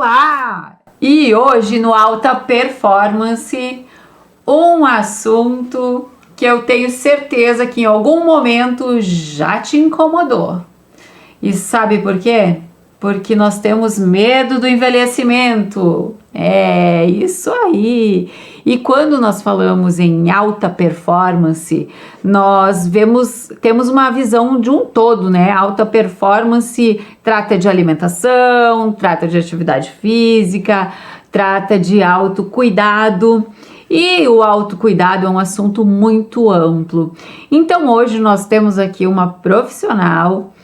Olá! E hoje no Alta Performance, um assunto que eu tenho certeza que em algum momento já te incomodou. E sabe por quê? Porque nós temos medo do envelhecimento. É isso aí. E quando nós falamos em alta performance, temos uma visão de um todo, né? Alta performance trata de alimentação, trata de atividade física, trata de autocuidado. E o autocuidado é um assunto muito amplo. Então hoje nós temos aqui uma profissional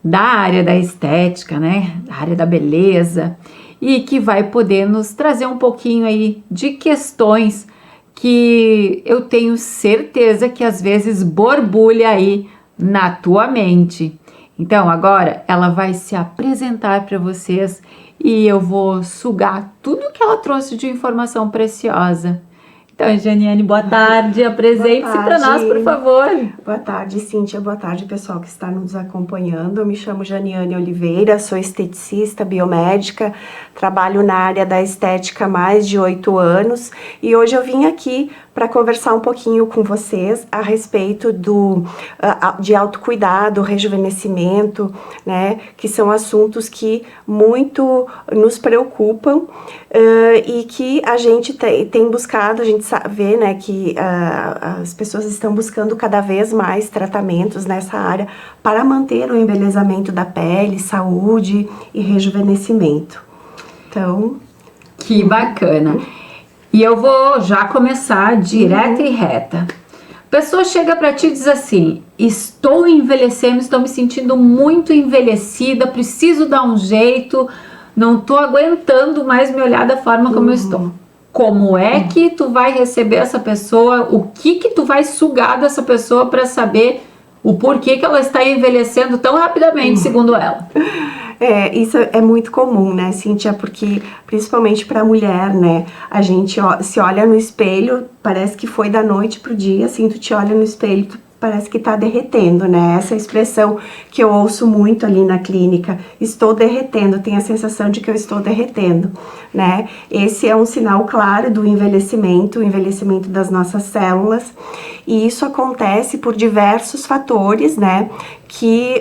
da área da estética, né? Da área da beleza, e que vai poder nos trazer um pouquinho aí de questões que eu tenho certeza que às vezes borbulha aí na tua mente. Então agora ela vai se apresentar para vocês e eu vou sugar tudo que ela trouxe de informação preciosa. Então, Janiane, boa tarde, apresente-se para nós, por favor. Boa tarde, Cíntia, boa tarde, pessoal que está nos acompanhando. Eu me chamo Janiane Oliveira, sou esteticista, biomédica, trabalho na área da estética há mais de 8 anos e hoje eu vim aqui para conversar um pouquinho com vocês a respeito de autocuidado, rejuvenescimento, né, que são assuntos que muito nos preocupam e que a gente tem buscado, a gente vê, né, que as pessoas estão buscando cada vez mais tratamentos nessa área para manter o embelezamento da pele, saúde e rejuvenescimento. Então, que bacana! E eu vou já começar direta e reta. A pessoa chega para ti e diz assim: estou envelhecendo, estou me sentindo muito envelhecida, preciso dar um jeito, não estou aguentando mais me olhar da forma como eu estou. Como é que tu vai receber essa pessoa? O que tu vai sugar dessa pessoa para saber o porquê que ela está envelhecendo tão rapidamente, segundo ela? Isso é muito comum, né, Cíntia? Porque, principalmente para a mulher, né, a gente se olha no espelho, parece que foi da noite pro dia, assim, tu te olha no espelho, parece que tá derretendo, né? Essa expressão que eu ouço muito ali na clínica, estou derretendo, tenho a sensação de que eu estou derretendo, né? Esse é um sinal claro do envelhecimento, o envelhecimento das nossas células, e isso acontece por diversos fatores, né? Que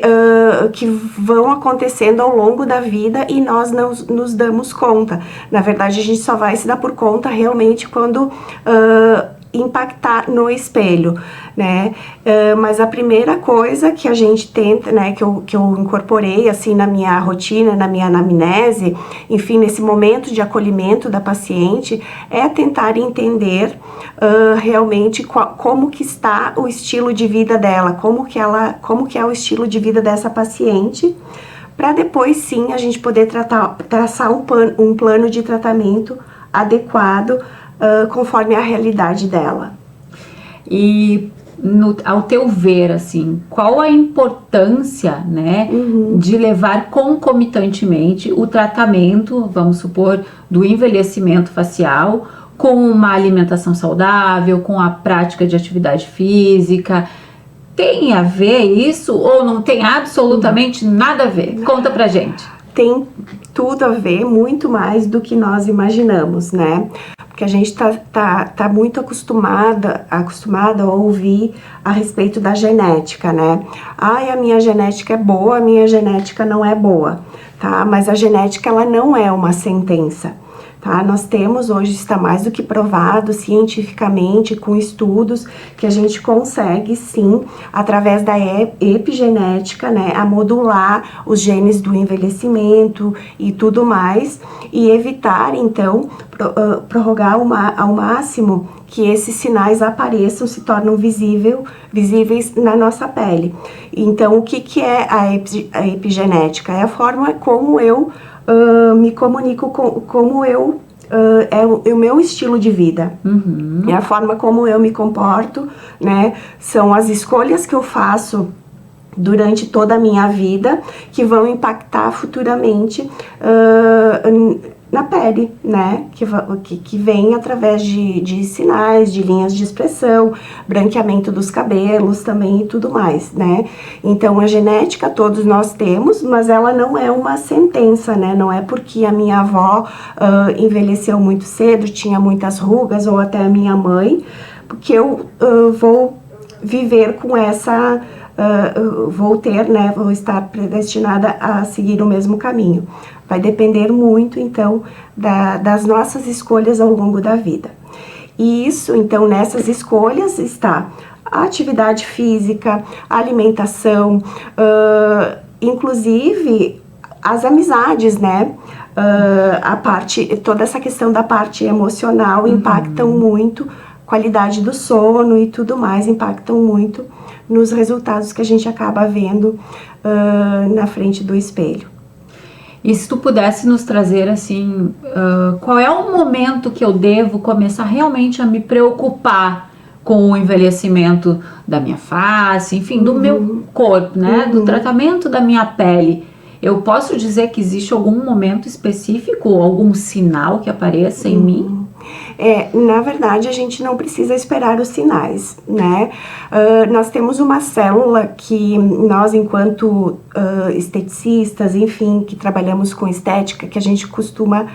vão acontecendo ao longo da vida e nós não nos damos conta. Na verdade, a gente só vai se dar por conta realmente quando impactar no espelho, né? Mas a primeira coisa que a gente tenta, né, que eu incorporei assim na minha rotina, na minha anamnese, enfim, nesse momento de acolhimento da paciente, é tentar entender realmente como que está o estilo de vida dela, como que é o estilo de vida dessa paciente, para depois sim a gente poder traçar um plano de tratamento adequado conforme a realidade dela. E ao teu ver, assim, qual a importância, né, de levar concomitantemente o tratamento, vamos supor, do envelhecimento facial com uma alimentação saudável, com a prática de atividade física? Tem a ver isso ou não tem absolutamente nada a ver? Conta pra gente. Tem tudo a ver, muito mais do que nós imaginamos, né? Porque a gente tá muito acostumada a ouvir a respeito da genética, né? Ai, a minha genética é boa, a minha genética não é boa, tá? Mas a genética, ela não é uma sentença, tá? Nós temos hoje, está mais do que provado cientificamente, com estudos, que a gente consegue sim, através da epigenética, né, a modular os genes do envelhecimento e tudo mais, e evitar então, prorrogar ao máximo que esses sinais apareçam, se tornam visíveis na nossa pele. Então, o que é a epigenética? É a forma como eu me comunico, como eu é o meu estilo de vida, é a forma como eu me comporto, né? São as escolhas que eu faço durante toda a minha vida que vão impactar futuramente na pele, né, que vem através de sinais, de linhas de expressão, branqueamento dos cabelos também e tudo mais, né. Então a genética todos nós temos, mas ela não é uma sentença, né, não é porque a minha avó envelheceu muito cedo, tinha muitas rugas, ou até a minha mãe, porque eu vou viver com essa, vou estar predestinada a seguir o mesmo caminho. Vai depender muito, então, das nossas escolhas ao longo da vida. E isso, então, nessas escolhas está a atividade física, a alimentação, inclusive as amizades, né? Toda essa questão da parte emocional impactam muito, qualidade do sono e tudo mais impactam muito nos resultados que a gente acaba vendo na frente do espelho. E se tu pudesse nos trazer, assim, qual é o momento que eu devo começar realmente a me preocupar com o envelhecimento da minha face, enfim, do meu corpo, né? Do tratamento da minha pele. Eu posso dizer que existe algum momento específico, algum sinal que apareça em mim? Na verdade, a gente não precisa esperar os sinais, né? Nós temos uma célula que nós, enquanto esteticistas, enfim, que trabalhamos com estética, que a gente costuma,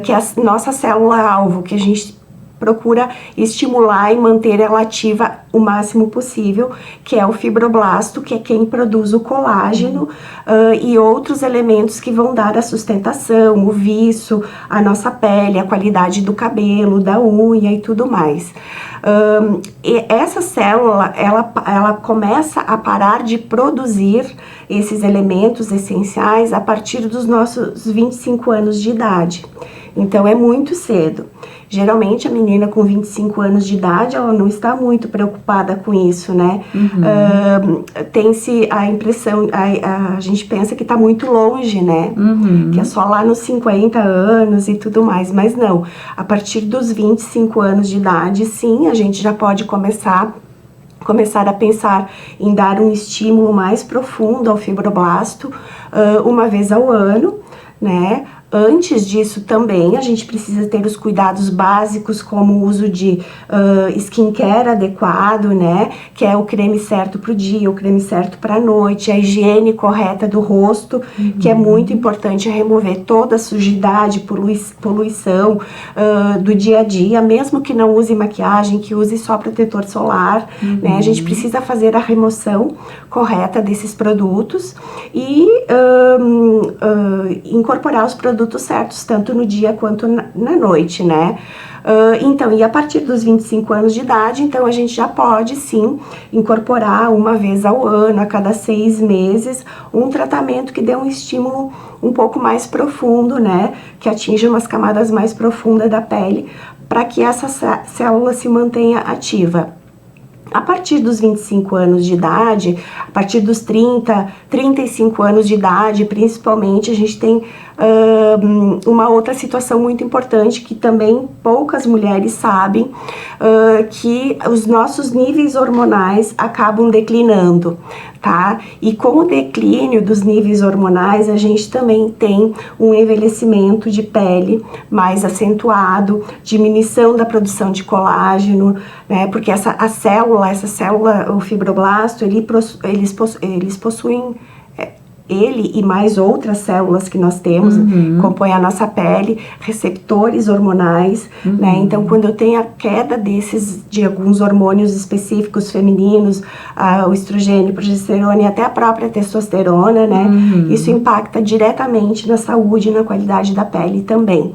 que é a nossa célula-alvo, que a gente procura estimular e manter ela ativa o máximo possível, que é o fibroblasto, que é quem produz o colágeno e outros elementos que vão dar a sustentação, o viço, a nossa pele, a qualidade do cabelo, da unha e tudo mais. E essa célula, ela começa a parar de produzir esses elementos essenciais a partir dos nossos 25 anos de idade. Então, é muito cedo. Geralmente, a menina com 25 anos de idade, ela não está muito preocupada com isso, né? Tem-se a impressão, a gente pensa que está muito longe, né? Que é só lá nos 50 anos e tudo mais, mas não. A partir dos 25 anos de idade, sim, a gente já pode começar a pensar em dar um estímulo mais profundo ao fibroblasto uma vez ao ano, né? Antes disso também a gente precisa ter os cuidados básicos, como o uso de skincare adequado, né? Que é o creme certo para o dia, o creme certo para a noite, a higiene correta do rosto, que é muito importante remover toda a sujidade, poluição do dia a dia, mesmo que não use maquiagem, que use só protetor solar, né? A gente precisa fazer a remoção correta desses produtos e incorporar os produtos certos, tanto no dia quanto na noite, né? Então, e a partir dos 25 anos de idade, então a gente já pode, sim, incorporar uma vez ao ano, a cada 6 meses, um tratamento que dê um estímulo um pouco mais profundo, né? Que atinja umas camadas mais profundas da pele, para que essa célula se mantenha ativa. A partir dos 25 anos de idade, a partir dos 30, 35 anos de idade, principalmente, a gente tem uma outra situação muito importante que também poucas mulheres sabem, que os nossos níveis hormonais acabam declinando, tá? E com o declínio dos níveis hormonais, a gente também tem um envelhecimento de pele mais acentuado, diminuição da produção de colágeno, né? Porque essa célula, o fibroblasto, eles possuem ele e mais outras células que nós temos, compõem a nossa pele, receptores hormonais, né? Então, quando eu tenho a queda de alguns hormônios específicos femininos, o estrogênio, a progesterona e até a própria testosterona, né? Isso impacta diretamente na saúde e na qualidade da pele também.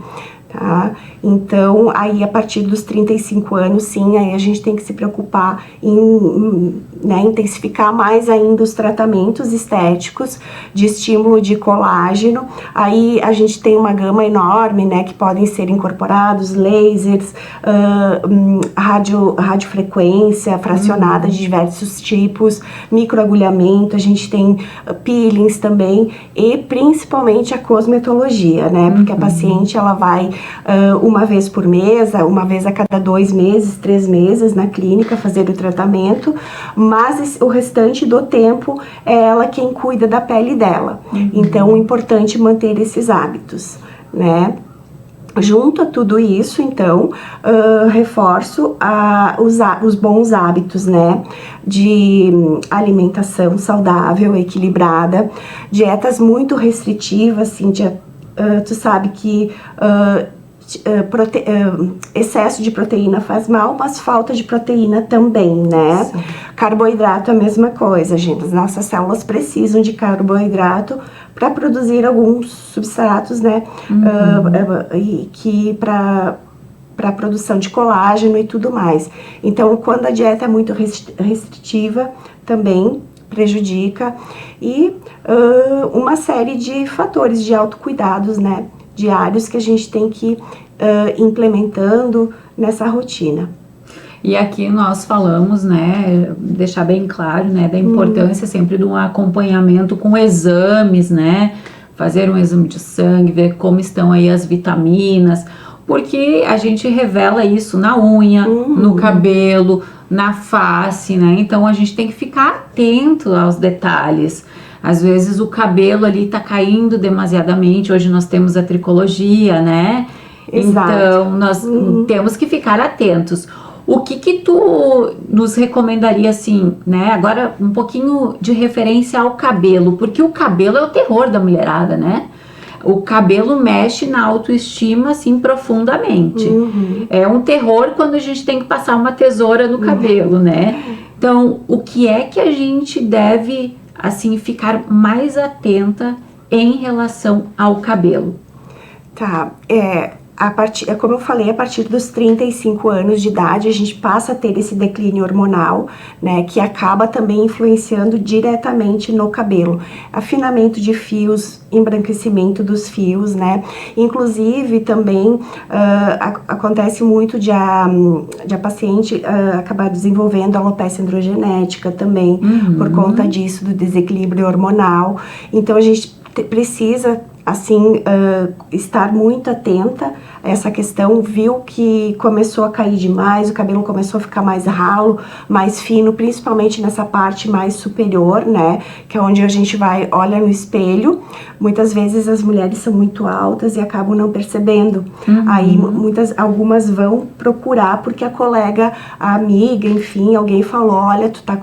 Tá? Então, aí a partir dos 35 anos, sim, aí a gente tem que se preocupar em intensificar mais ainda os tratamentos estéticos de estímulo de colágeno. Aí a gente tem uma gama enorme, né, que podem ser incorporados, lasers, radiofrequência fracionada de diversos tipos, microagulhamento, a gente tem peelings também e principalmente a cosmetologia, né, porque a paciente ela vai uma vez por mês, uma vez a cada 2 meses, 3 meses na clínica fazer o tratamento, mas o restante do tempo é ela quem cuida da pele dela. Então, é importante manter esses hábitos, né? Junto a tudo isso, então, reforço os bons hábitos, né, de alimentação saudável, equilibrada, dietas muito restritivas, Cíntia, tu sabe que excesso de proteína faz mal, mas falta de proteína também, né? Sim. Carboidrato é a mesma coisa, gente. As nossas células precisam de carboidrato para produzir alguns substratos, né? Que para a produção de colágeno e tudo mais. Então, quando a dieta é muito restritiva, também prejudica. E uma série de fatores de autocuidados, né? Diários que a gente tem que ir implementando nessa rotina. E aqui nós falamos, né, deixar bem claro, né, da importância sempre de um acompanhamento com exames, né, fazer um exame de sangue, ver como estão aí as vitaminas, porque a gente revela isso na unha, no cabelo, na face, né, então a gente tem que ficar atento aos detalhes. Às vezes o cabelo ali tá caindo demasiadamente, hoje nós temos a tricologia, né? Exato. Então nós temos que ficar atentos. O que tu nos recomendaria, assim, né? Agora um pouquinho de referência ao cabelo, porque o cabelo é o terror da mulherada, né? O cabelo mexe na autoestima, assim, profundamente. É um terror quando a gente tem que passar uma tesoura no cabelo, né? Então, o que é que a gente deve, assim, ficar mais atenta em relação ao cabelo? Tá, como eu falei, a partir dos 35 anos de idade, a gente passa a ter esse declínio hormonal, né, que acaba também influenciando diretamente no cabelo. Afinamento de fios, embranquecimento dos fios, né, inclusive também acontece muito de a paciente acabar desenvolvendo alopecia androgenética também, por conta disso, do desequilíbrio hormonal. Então a gente precisa, assim, estar muito atenta a essa questão. Viu que começou a cair demais, o cabelo começou a ficar mais ralo, mais fino, principalmente nessa parte mais superior, né, que é onde a gente olha no espelho. Muitas vezes as mulheres são muito altas e acabam não percebendo. Aí algumas vão procurar porque a colega, a amiga, enfim, alguém falou, olha, tu tá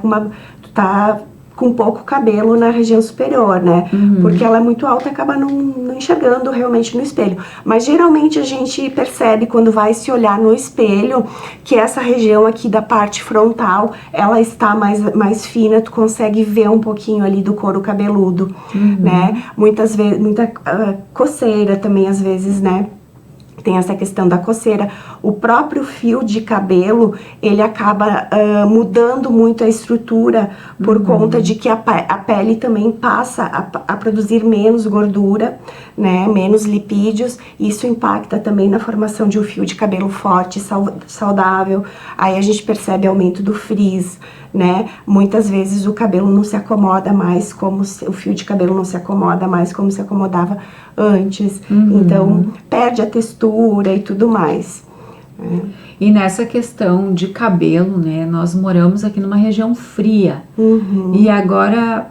com pouco cabelo na região superior, né? Porque ela é muito alta e acaba não enxergando realmente no espelho. Mas geralmente a gente percebe quando vai se olhar no espelho que essa região aqui da parte frontal, ela está mais fina, tu consegue ver um pouquinho ali do couro cabeludo, né? Muitas vezes, muita coceira também às vezes, né? Tem essa questão da coceira. O próprio fio de cabelo, ele acaba mudando muito a estrutura por conta de que a pele também passa a produzir menos gordura, né, menos lipídios. Isso impacta também na formação de um fio de cabelo forte, saudável. Aí a gente percebe aumento do frizz, né? Muitas vezes o cabelo não se acomoda mais o fio de cabelo não se acomoda mais como se acomodava antes. Então perde a textura e tudo mais. E nessa questão de cabelo, né, nós moramos aqui numa região fria. E agora,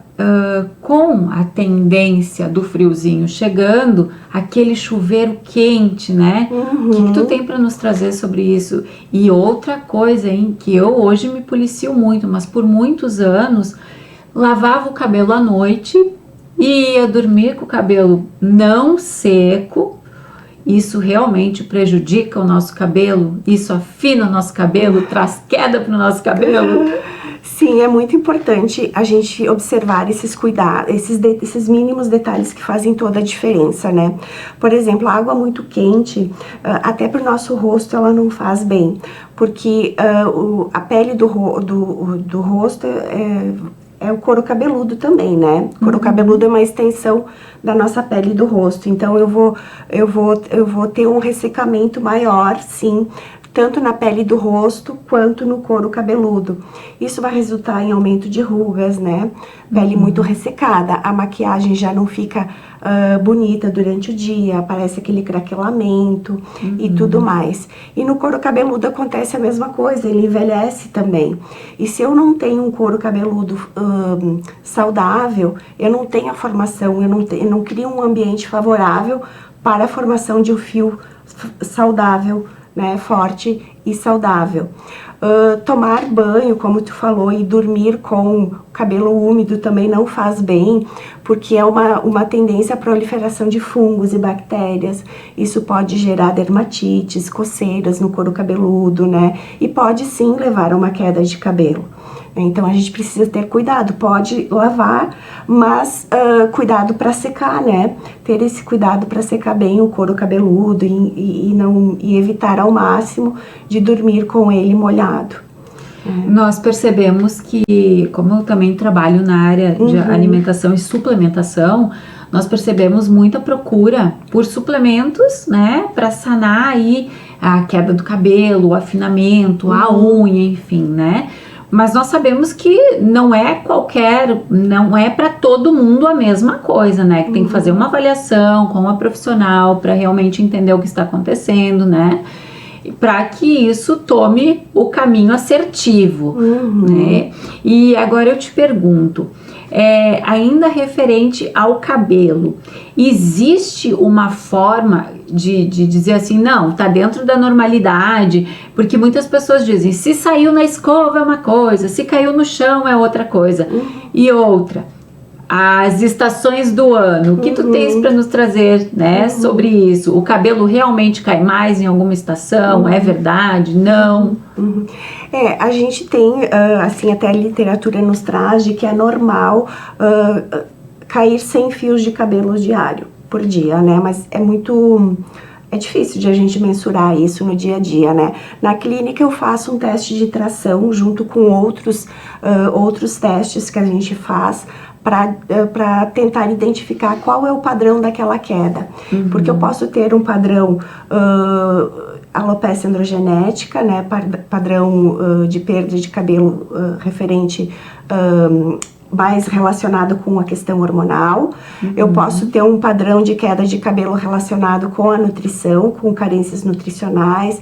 com a tendência do friozinho chegando, aquele chuveiro quente, né? O que tu tem para nos trazer sobre isso? E outra coisa, hein, que eu hoje me policio muito, mas por muitos anos lavava o cabelo à noite e ia dormir com o cabelo não seco. Isso realmente prejudica o nosso cabelo? Isso afina o nosso cabelo? Traz queda para o nosso cabelo? Sim, é muito importante a gente observar esses cuidados, esses mínimos detalhes que fazem toda a diferença, né? Por exemplo, a água muito quente, até para o nosso rosto, ela não faz bem, porque a pele do rosto é o couro cabeludo também, né? O couro cabeludo é uma extensão da nossa pele do rosto. Então eu vou ter um ressecamento maior, sim, tanto na pele do rosto quanto no couro cabeludo. Isso vai resultar em aumento de rugas, né? Pele muito ressecada, a maquiagem já não fica bonita durante o dia, aparece aquele craquelamento e tudo mais. E no couro cabeludo acontece a mesma coisa, ele envelhece também. E se eu não tenho um couro cabeludo saudável, eu não tenho a formação, eu não crio um ambiente favorável para a formação de um fio saudável, né, forte e saudável. Tomar banho, como tu falou, e dormir com o cabelo úmido também não faz bem, porque é uma tendência à proliferação de fungos e bactérias. Isso pode gerar dermatites, coceiras no couro cabeludo, né? E pode sim levar a uma queda de cabelo. Então a gente precisa ter cuidado, pode lavar, mas cuidado para secar, né? Ter esse cuidado para secar bem o couro cabeludo e evitar ao máximo de dormir com ele molhado. Nós percebemos que, como eu também trabalho na área de alimentação e suplementação, nós percebemos muita procura por suplementos, né, para sanar aí a queda do cabelo, o afinamento, a unha, enfim, né? Mas nós sabemos que não é para todo mundo a mesma coisa, né? Que tem que fazer uma avaliação com uma profissional para realmente entender o que está acontecendo, né? Para que isso tome o caminho assertivo, né? E agora eu te pergunto, ainda referente ao cabelo, existe uma forma de dizer assim, não, tá dentro da normalidade, porque muitas pessoas dizem, se saiu na escova é uma coisa, se caiu no chão é outra coisa, e outra, as estações do ano, o que tu tens para nos trazer, né, sobre isso? O cabelo realmente cai mais em alguma estação? É verdade? Não? A gente tem, assim, até a literatura nos traz de que é normal cair 100 fios de cabelo diário por dia, né? Mas é difícil de a gente mensurar isso no dia a dia, né? Na clínica eu faço um teste de tração junto com outros testes que a gente faz para tentar identificar qual é o padrão daquela queda. Porque eu posso ter um padrão alopecia androgenética, né, padrão de perda de cabelo referente mais relacionado com a questão hormonal. Eu posso ter um padrão de queda de cabelo relacionado com a nutrição, com carências nutricionais,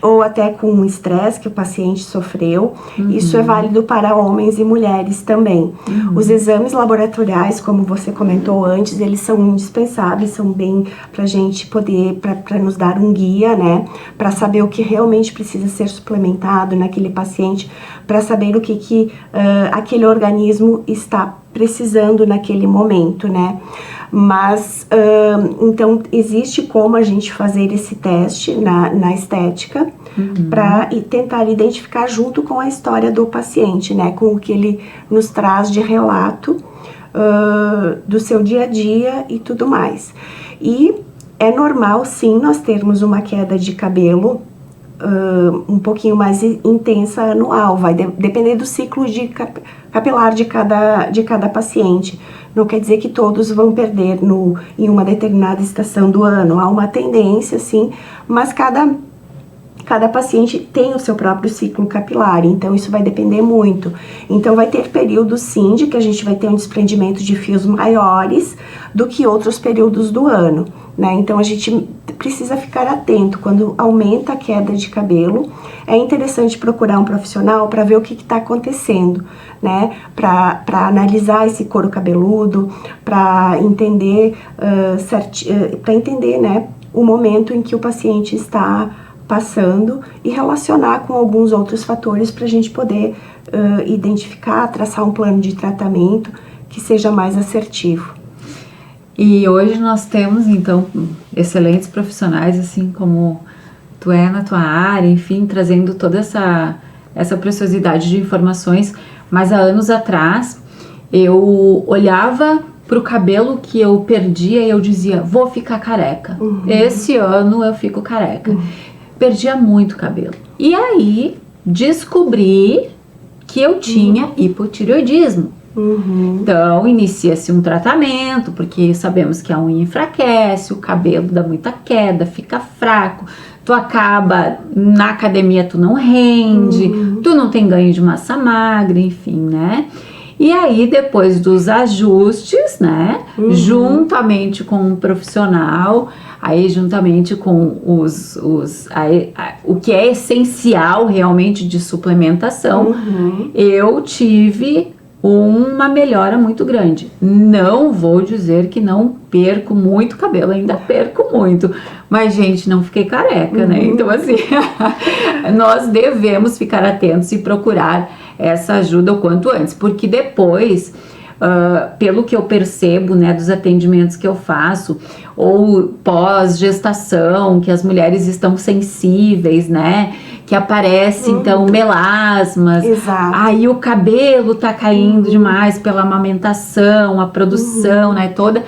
ou até com o estresse que o paciente sofreu. Isso é válido para homens e mulheres também. Os exames laboratoriais, como você comentou antes, eles são indispensáveis, são bem pra gente poder, para nos dar um guia, né, para saber o que realmente precisa ser suplementado naquele paciente, para saber o que aquele organismo está precisando naquele momento, né? Mas, então, existe como a gente fazer esse teste na estética para tentar identificar junto com a história do paciente, né? Com o que ele nos traz de relato do seu dia a dia e tudo mais. E é normal, sim, nós termos uma queda de cabelo um pouquinho mais intensa anual, vai depender do ciclo capilar de cada paciente. Não quer dizer que todos vão perder em uma determinada estação do ano, há uma tendência, sim, mas cada paciente tem o seu próprio ciclo capilar, então isso vai depender muito. Então vai ter períodos, sim, de que a gente vai ter um desprendimento de fios maiores do que outros períodos do ano, né? Então a gente precisa ficar atento quando aumenta a queda de cabelo. É interessante procurar um profissional para ver o que está acontecendo, né? Para analisar esse couro cabeludo, para entender, né, o momento em que o paciente está passando e relacionar com alguns outros fatores para a gente poder identificar, traçar um plano de tratamento que seja mais assertivo. E hoje nós temos, então, excelentes profissionais, assim como tu é na tua área, enfim, trazendo toda essa preciosidade de informações. Mas há anos atrás, eu olhava pro cabelo que eu perdia e eu dizia, vou ficar careca. Esse ano eu fico careca. Perdia muito cabelo. E aí, descobri que eu tinha hipotireoidismo. Então, inicia-se um tratamento, porque sabemos que a unha enfraquece, o cabelo dá muita queda, fica fraco, tu acaba, na academia tu não rende, tu não tem ganho de massa magra, enfim, né? E aí, depois dos ajustes, né, juntamente com um profissional, aí juntamente com o que é essencial realmente de suplementação, eu tive uma melhora muito grande. Não vou dizer que não perco muito cabelo, ainda perco muito, mas gente, não fiquei careca, né? Então assim, nós devemos ficar atentos e procurar essa ajuda o quanto antes, porque depois, pelo que eu percebo, né, dos atendimentos que eu faço, ou pós-gestação, que as mulheres estão sensíveis, né, que aparece então melasmas, Exato. aí o cabelo tá caindo demais pela amamentação, a produção, né, toda,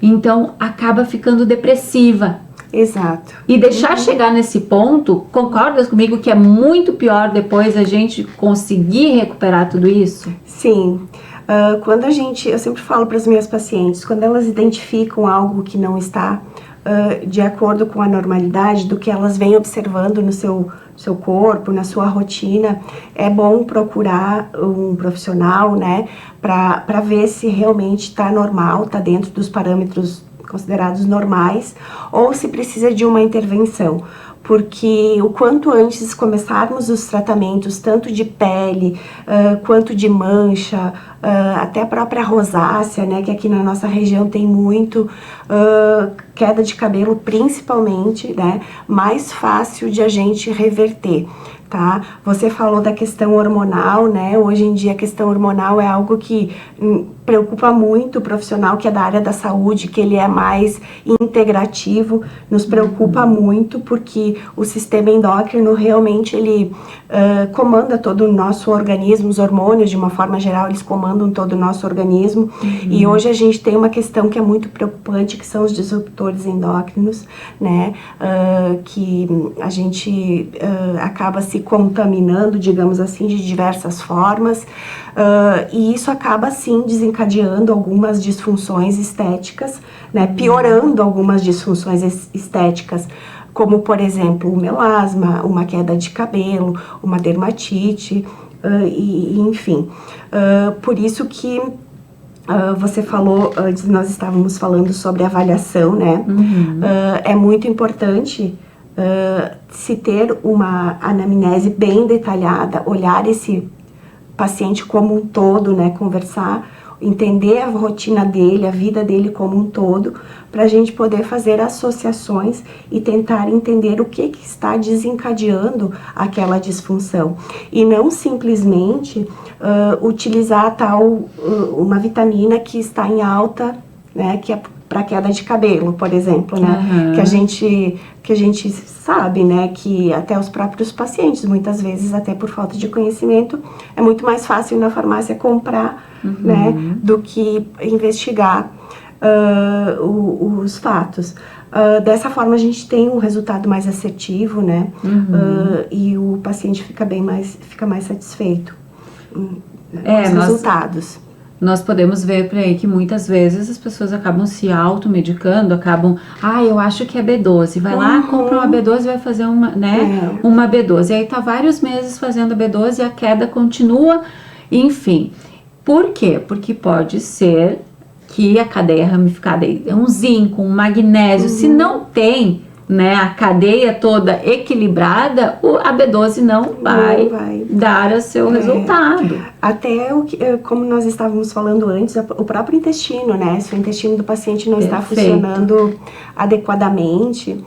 então acaba ficando depressiva. Exato. E deixar chegar nesse ponto, concordas comigo que é muito pior depois a gente conseguir recuperar tudo isso? Sim. Quando eu sempre falo para as minhas pacientes, quando elas identificam algo que não está de acordo com a normalidade do que elas vêm observando no seu corpo, na sua rotina, é bom procurar um profissional, né, para ver se realmente está normal, está dentro dos parâmetros considerados normais, ou se precisa de uma intervenção. Porque o quanto antes começarmos os tratamentos, tanto de pele, quanto de mancha, até a própria rosácea, né, que aqui na nossa região tem muito, queda de cabelo principalmente, né, mais fácil de a gente reverter. Tá? Você falou da questão hormonal, né? Hoje em dia a questão hormonal é algo que preocupa muito o profissional que é da área da saúde, que ele é mais integrativo, nos preocupa muito porque o sistema endócrino realmente ele comanda todo o nosso organismo, os hormônios de uma forma geral eles comandam todo o nosso organismo e hoje a gente tem uma questão que é muito preocupante, que são os disruptores endócrinos, né? Que a gente acaba se contaminando, digamos assim, de diversas formas, e isso acaba sim desencadeando algumas disfunções estéticas, né, piorando algumas disfunções estéticas, como por exemplo o melasma, uma queda de cabelo, uma dermatite, e enfim, por isso que você falou, antes nós estávamos falando sobre avaliação, né? É muito importante se ter uma anamnese bem detalhada, olhar esse paciente como um todo, né, conversar, entender a rotina dele, a vida dele como um todo, para a gente poder fazer associações e tentar entender o que está desencadeando aquela disfunção. E não simplesmente utilizar uma vitamina que está em alta, né, que é para queda de cabelo, por exemplo, né? Que a gente sabe, né? Que até os próprios pacientes, muitas vezes, até por falta de conhecimento, é muito mais fácil ir na farmácia comprar, né? Do que investigar os fatos. Dessa forma, a gente tem um resultado mais assertivo, né? E o paciente fica mais satisfeito com os resultados. Nós podemos ver por aí que muitas vezes as pessoas acabam se automedicando, eu acho que é B12, vai lá, compra uma B12 e vai fazer uma B12, e aí tá vários meses fazendo a B12 e a queda continua, enfim. Por quê? Porque pode ser que a cadeia ramificada é um zinco, um magnésio, se não tem, né, a cadeia toda equilibrada, a B12 não vai dar o seu resultado. Até como nós estávamos falando antes, o próprio intestino, né? Se o intestino do paciente não está funcionando adequadamente,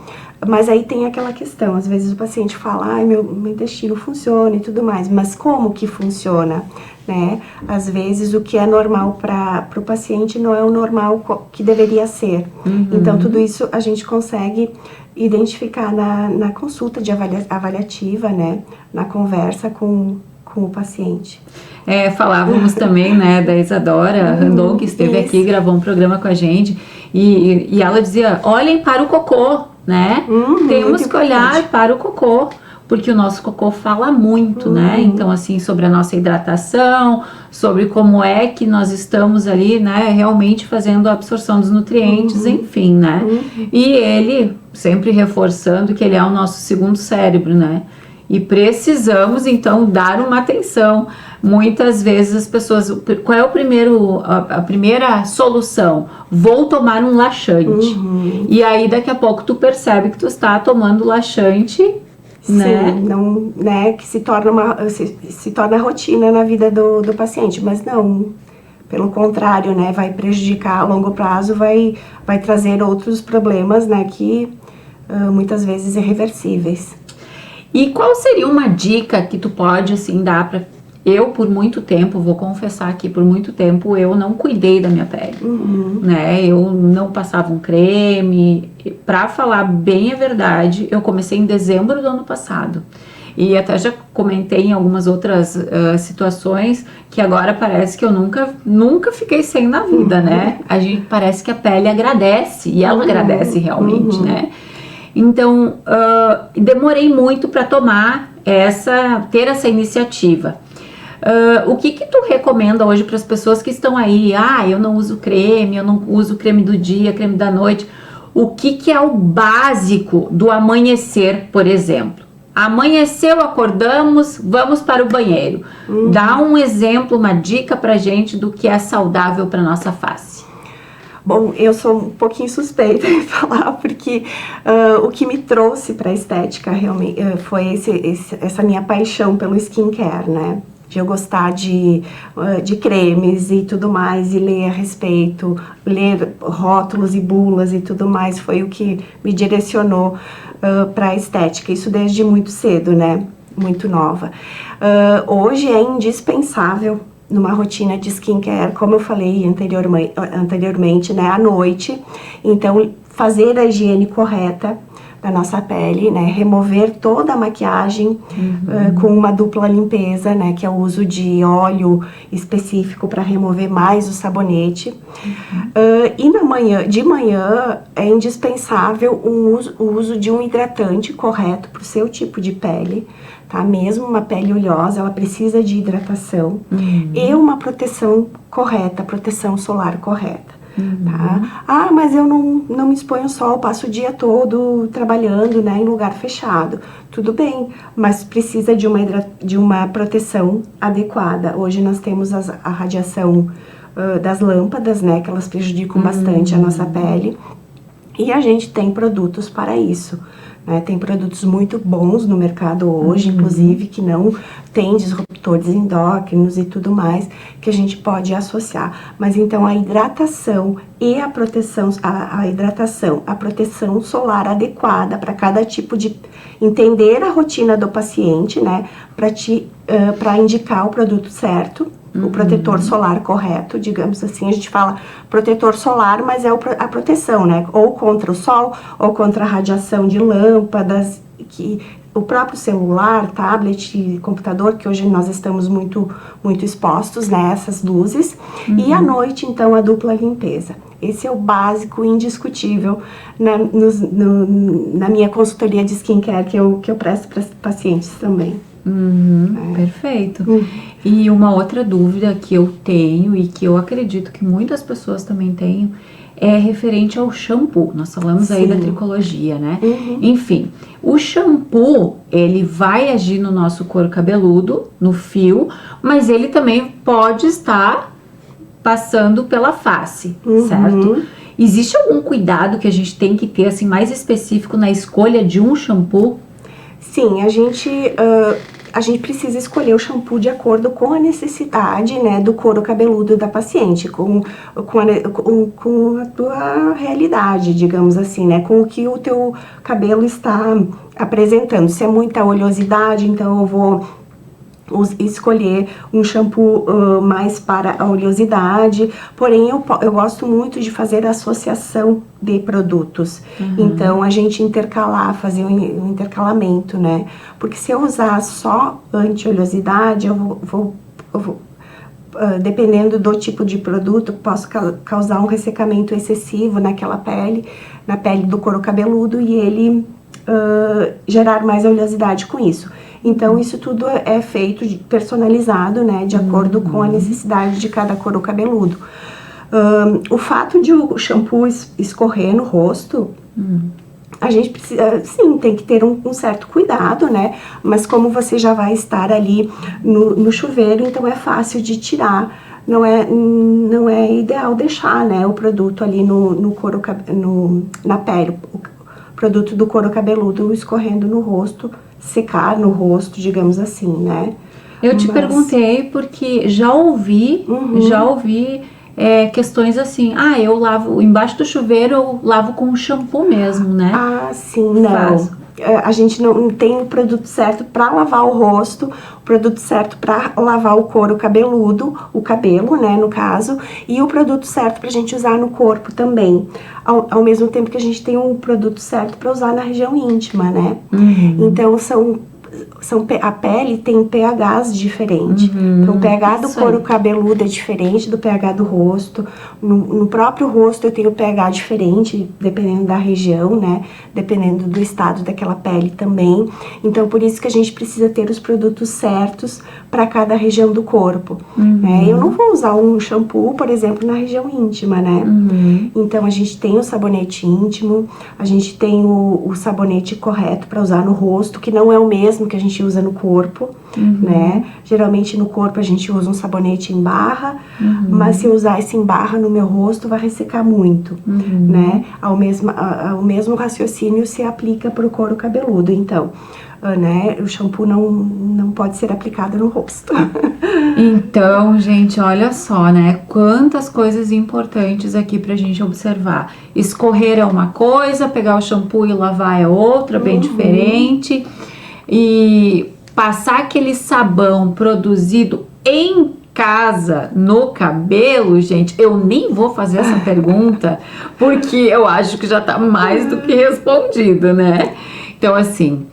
mas aí tem aquela questão, às vezes o paciente fala, meu intestino funciona e tudo mais, mas como que funciona? Né? Às vezes o que é normal para o paciente não é o normal que deveria ser. Então tudo isso a gente consegue identificar na consulta de avaliativa, né? Na conversa com o paciente. Falávamos também, né, da Isadora Randon, que esteve aqui, gravou um programa com a gente, e ela dizia, olhem para o cocô, né? Temos que olhar para o cocô, porque o nosso cocô fala muito, né? Então, assim, sobre a nossa hidratação, sobre como é que nós estamos ali, né? Realmente fazendo a absorção dos nutrientes, enfim, né? E ele, sempre reforçando que ele é o nosso segundo cérebro, né? E precisamos, então, dar uma atenção. Muitas vezes as pessoas... Qual é a primeira solução? Vou tomar um laxante. E aí, daqui a pouco, tu percebe que tu está tomando laxante né? Sim, não, né, que se torna rotina na vida do paciente, mas não, pelo contrário, né, vai prejudicar a longo prazo, vai trazer outros problemas, né, que muitas vezes irreversíveis. E qual seria uma dica que tu pode, assim, dar pra... Eu, por muito tempo, vou confessar que por muito tempo eu não cuidei da minha pele, né? Eu não passava um creme. Pra falar bem a verdade, eu comecei em dezembro do ano passado. E até já comentei em algumas outras situações que agora parece que eu nunca fiquei sem na vida, né? A gente parece que a pele agradece, e ela agradece realmente, né? Então, demorei muito para ter essa iniciativa. O que tu recomenda hoje para as pessoas que estão aí? Eu não uso creme, eu não uso creme do dia, creme da noite. O que é o básico do amanhecer, por exemplo? Amanheceu, acordamos, vamos para o banheiro. Dá um exemplo, uma dica pra gente do que é saudável para nossa face. Bom, eu sou um pouquinho suspeita em falar, porque o que me trouxe para a estética realmente foi essa minha paixão pelo skincare, né? De eu gostar de cremes e tudo mais, e ler a respeito, ler rótulos e bulas e tudo mais, foi o que me direcionou para a estética, isso desde muito cedo, né? Muito nova. Hoje é indispensável numa rotina de skincare, como eu falei anteriormente, né, à noite. Então, fazer a higiene correta da nossa pele, né, remover toda a maquiagem com uma dupla limpeza, né, que é o uso de óleo específico para remover mais o sabonete. E de manhã é indispensável o uso de um hidratante correto para o seu tipo de pele. Tá? Mesmo uma pele oleosa, ela precisa de hidratação e uma proteção correta, proteção solar correta. Tá? Mas eu não me exponho ao sol, passo o dia todo trabalhando, né, em lugar fechado. Tudo bem, mas precisa de uma proteção adequada. Hoje nós temos a radiação das lâmpadas, né, que elas prejudicam bastante a nossa pele. E a gente tem produtos para isso. Tem produtos muito bons no mercado hoje, inclusive, que não tem disruptores endócrinos e tudo mais, que a gente pode associar. Mas então a hidratação e a proteção, a proteção solar adequada para cada tipo de... Entender a rotina do paciente, né, para indicar o produto certo. O protetor solar correto, digamos assim, a gente fala protetor solar, mas é a proteção, né? Ou contra o sol, ou contra a radiação de lâmpadas, que o próprio celular, tablet, computador, que hoje nós estamos muito expostos, né? Essas luzes. E à noite, então, a dupla limpeza. Esse é o básico, indiscutível, na minha consultoria de skincare que eu presto para pacientes também. Perfeito. E uma outra dúvida que eu tenho e que eu acredito que muitas pessoas também tenham é referente ao shampoo. Nós falamos aí da tricologia, né? Enfim, o shampoo, ele vai agir no nosso couro cabeludo, no fio, mas ele também pode estar passando pela face, certo? Existe algum cuidado que a gente tem que ter, assim, mais específico na escolha de um shampoo? Sim, a gente precisa escolher o shampoo de acordo com a necessidade, né, do couro cabeludo da paciente, com a tua realidade, digamos assim, né, com o que o teu cabelo está apresentando. Se é muita oleosidade, então eu vou escolher um shampoo mais para a oleosidade, porém eu gosto muito de fazer associação de produtos, então a gente fazer um intercalamento, né, porque se eu usar só anti-oleosidade, eu vou dependendo do tipo de produto, posso causar um ressecamento excessivo naquela pele, na pele do couro cabeludo, e ele gerar mais oleosidade com isso. Então, isso tudo é feito personalizado, né, de acordo com a necessidade de cada couro cabeludo. O fato de o shampoo escorrer no rosto, a gente precisa, sim, tem que ter um certo cuidado, né, mas como você já vai estar ali no chuveiro, então é fácil de tirar. Não é ideal deixar, né, o produto ali na pele, o produto do couro cabeludo escorrendo no rosto, secar no rosto, digamos assim, né? Eu te perguntei porque já ouvi questões assim, eu lavo embaixo do chuveiro, eu lavo com shampoo mesmo, né? Ah, sim, não. A gente não tem o produto certo para lavar o rosto, o produto certo para lavar o couro cabeludo, o cabelo, né, no caso, e o produto certo pra gente usar no corpo também. Ao mesmo tempo que a gente tem um produto certo para usar na região íntima, né? Então, a pele tem pHs diferentes. Então, o pH do couro cabeludo é diferente do pH do rosto. No próprio rosto eu tenho pH diferente, dependendo da região, né? Dependendo do estado daquela pele também. Então, por isso que a gente precisa ter os produtos certos para cada região do corpo. Né? Eu não vou usar um shampoo, por exemplo, na região íntima, né? Então, a gente tem o sabonete íntimo, a gente tem o sabonete correto para usar no rosto, que não é o mesmo que a gente usa no corpo, né? Geralmente no corpo a gente usa um sabonete em barra, mas se eu usar esse em barra no meu rosto vai ressecar muito, né? O mesmo raciocínio se aplica para o couro cabeludo, então, né? O shampoo não pode ser aplicado no rosto. Então, gente, olha só, né? Quantas coisas importantes aqui pra gente observar. Escorrer é uma coisa, pegar o shampoo e lavar é outra, bem diferente. E passar aquele sabão produzido em casa no cabelo, gente, eu nem vou fazer essa pergunta, porque eu acho que já tá mais do que respondido, né? Então, assim,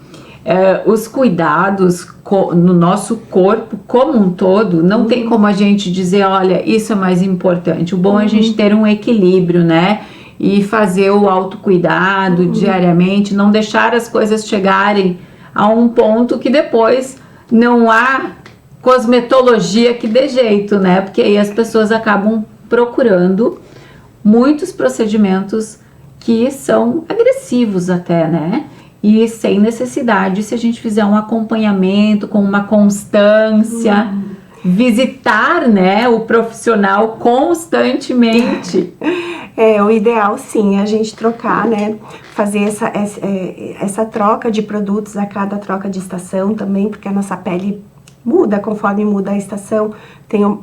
os cuidados no nosso corpo como um todo, não tem como a gente dizer, olha, isso é mais importante. O bom é a gente ter um equilíbrio, né? E fazer o autocuidado diariamente, não deixar as coisas chegarem a um ponto que depois não há cosmetologia que dê jeito, né? Porque aí as pessoas acabam procurando muitos procedimentos que são agressivos até, né? E sem necessidade, se a gente fizer um acompanhamento com uma constância, visitar, né, o profissional constantemente. O ideal sim, é a gente trocar, né, fazer essa troca de produtos a cada troca de estação também, porque a nossa pele muda conforme muda a estação,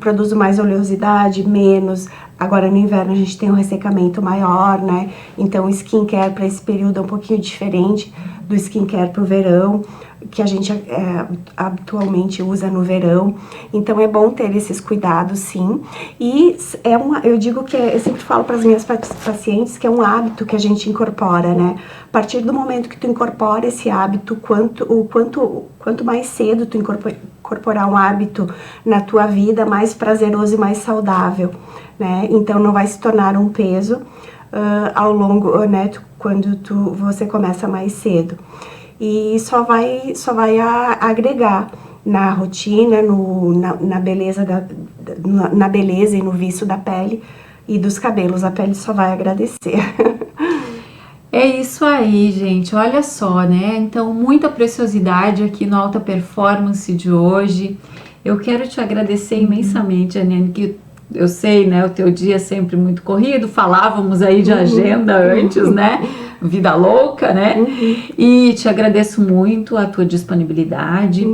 produz mais oleosidade, menos. Agora no inverno a gente tem um ressecamento maior, né? Então o skincare para esse período é um pouquinho diferente do skincare para o verão, que a gente habitualmente usa no verão. Então é bom ter esses cuidados, sim. E eu digo que eu sempre falo para as minhas pacientes que é um hábito que a gente incorpora, né? A partir do momento que tu incorpora esse hábito, quanto mais cedo tu incorporar um hábito na tua vida, mais prazeroso e mais saudável, né? Então não vai se tornar um peso ao longo, né? Quando você começa mais cedo. E só vai agregar na rotina, na beleza na beleza e no viço da pele e dos cabelos. A pele só vai agradecer. É isso aí, gente. Olha só, né? Então, muita preciosidade aqui no Alta Performance de hoje. Eu quero te agradecer imensamente, Aniane, que eu sei, né? O teu dia é sempre muito corrido. Falávamos aí de agenda antes, né? Vida louca, né? E te agradeço muito a tua disponibilidade.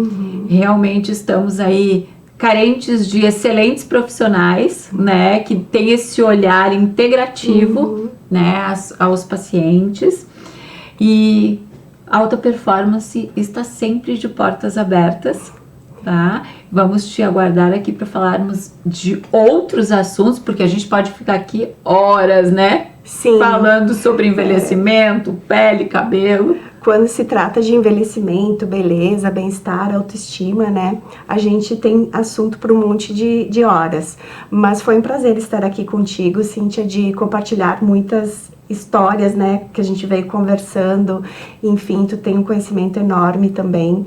Realmente estamos aí carentes de excelentes profissionais, né? Que tem esse olhar integrativo, né? Aos pacientes. E a Alta Performance está sempre de portas abertas, tá? Vamos te aguardar aqui para falarmos de outros assuntos, porque a gente pode ficar aqui horas, né? Sim. Falando sobre envelhecimento, pele, cabelo. Quando se trata de envelhecimento, beleza, bem-estar, autoestima, né? A gente tem assunto por um monte de horas. Mas foi um prazer estar aqui contigo, Cíntia, de compartilhar muitas histórias, né? Que a gente veio conversando. Enfim, tu tem um conhecimento enorme também.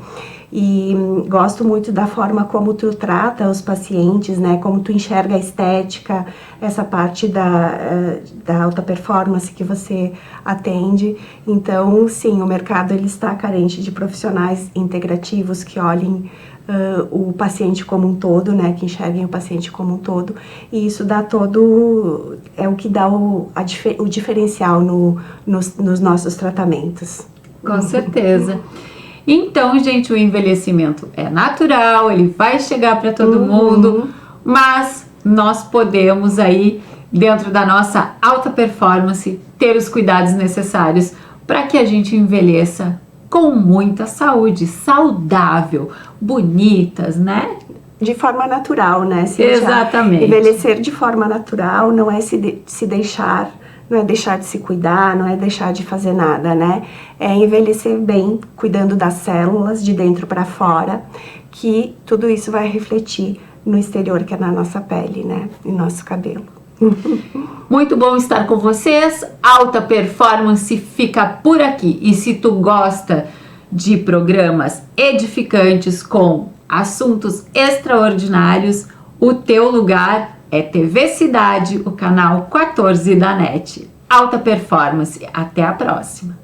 E gosto muito da forma como tu trata os pacientes, né? Como tu enxerga a estética, essa parte da alta performance que você atende. Então, sim, o mercado ele está carente de profissionais integrativos que olhem o paciente como um todo, né? Que enxerguem o paciente como um todo. E isso dá é o que dá o diferencial nos nossos tratamentos. Com certeza. Então, gente, o envelhecimento é natural, ele vai chegar para todo mundo, mas nós podemos aí, dentro da nossa alta performance, ter os cuidados necessários para que a gente envelheça com muita saúde, saudável, bonitas, né? De forma natural, né, Cíntia? Exatamente. Envelhecer de forma natural não é se deixar, não é deixar de se cuidar, não é deixar de fazer nada, né? É envelhecer bem, cuidando das células de dentro para fora, que tudo isso vai refletir no exterior, que é na nossa pele, né? E nosso cabelo. Muito bom estar com vocês. Alta Performance fica por aqui. E se tu gosta de programas edificantes com assuntos extraordinários, o teu lugar é TV Cidade, o canal 14 da NET. Alta Performance. Até a próxima.